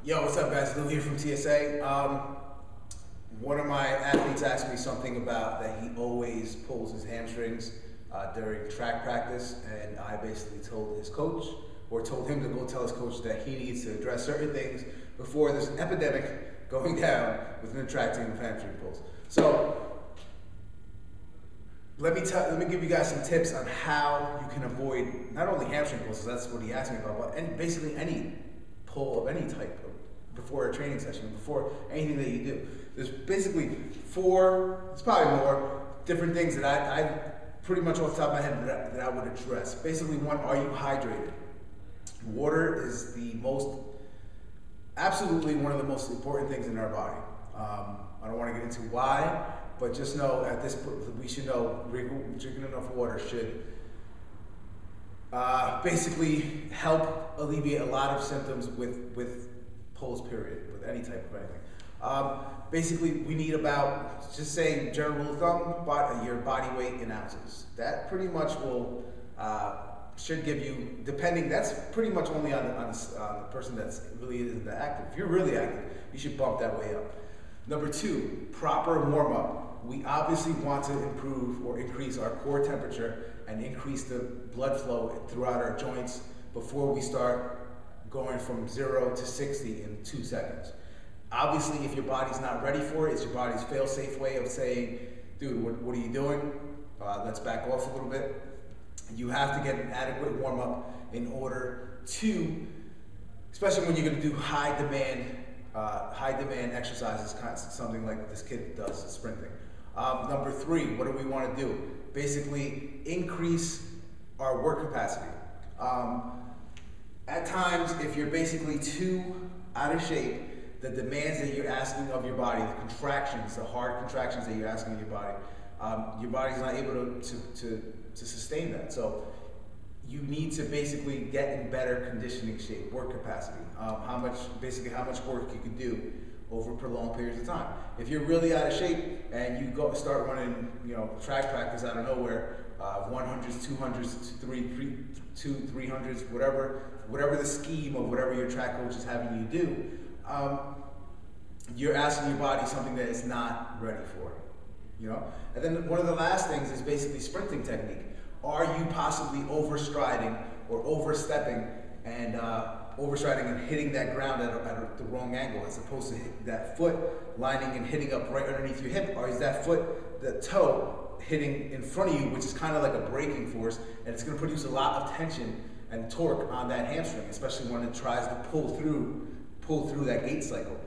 Yo, what's up guys? Lou here from TSA. One of my athletes asked me something about that he always pulls his hamstrings during track practice, and I basically told his coach, or told him to go tell his coach that he needs to address certain things before there's an epidemic going down within the track team of hamstring pulls. So let me give you guys some tips on how you can avoid not only hamstring pulls, because that's what he asked me about, but basically any pull of any type before a training session, before anything that you do. There's basically it's probably more different things that I pretty much off the top of my head that I would address. Basically, one, are you hydrated? Water is absolutely one of the most important things in our body. I don't want to get into why, but just know at this point, we should know drinking enough water should basically help alleviate a lot of symptoms with pulls, period, with any type of anything. Basically, we need about, just say general rule of thumb, your body weight in ounces. That pretty much will, should give you, depending, that's pretty much only on the person that's really isn't that active. If you're really active, you should bump that way up. Number two, proper warm up. We obviously want to improve or increase our core temperature and increase the blood flow throughout our joints before we start going from 0 to 60 in 2 seconds. Obviously, if your body's not ready for it, it's your body's fail-safe way of saying, dude, what are you doing? Let's back off a little bit. You have to get an adequate warm-up in order to, especially when you're gonna do high demand exercises, kind of something like this kid does, sprinting. Number three, what do we wanna do? Basically, increase our work capacity. At times, if you're basically too out of shape, the demands that you're asking of your body, the contractions, the hard contractions that you're asking of your body's not able to sustain that. So you need to basically get in better conditioning shape, work capacity, how much work you can do over prolonged periods of time. If you're really out of shape and you start running, track practice out of nowhere, 100s, 200s, 300s, whatever the scheme of whatever your track coach is having you do, you're asking your body something that it's not ready for, And then one of the last things is basically sprinting technique. Are you possibly overstriding or overstepping and hitting that ground at the wrong angle, as opposed to that foot lining and hitting up right underneath your hip? Or is that foot, the toe, hitting in front of you, which is kind of like a braking force, and it's going to produce a lot of tension and torque on that hamstring, especially when it tries to pull through that gait cycle,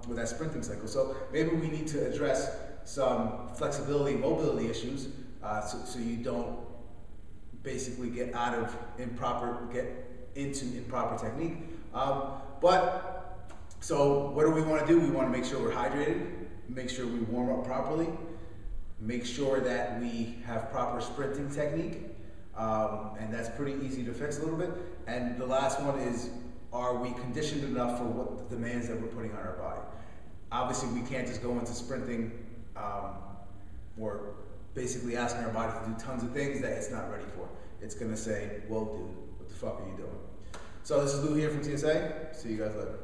with that sprinting cycle. So maybe we need to address some flexibility, mobility issues, so you don't basically get into improper technique. So what do we want to do? We want to make sure we're hydrated, make sure we warm up properly, make sure that we have proper sprinting technique, and that's pretty easy to fix a little bit. And the last one is, are we conditioned enough for what the demands that we're putting on our body? Obviously, we can't just go into sprinting or basically asking our body to do tons of things that it's not ready for. It's gonna say, whoa dude, what the fuck are you doing? So this is Lou here from TSA. See you guys later.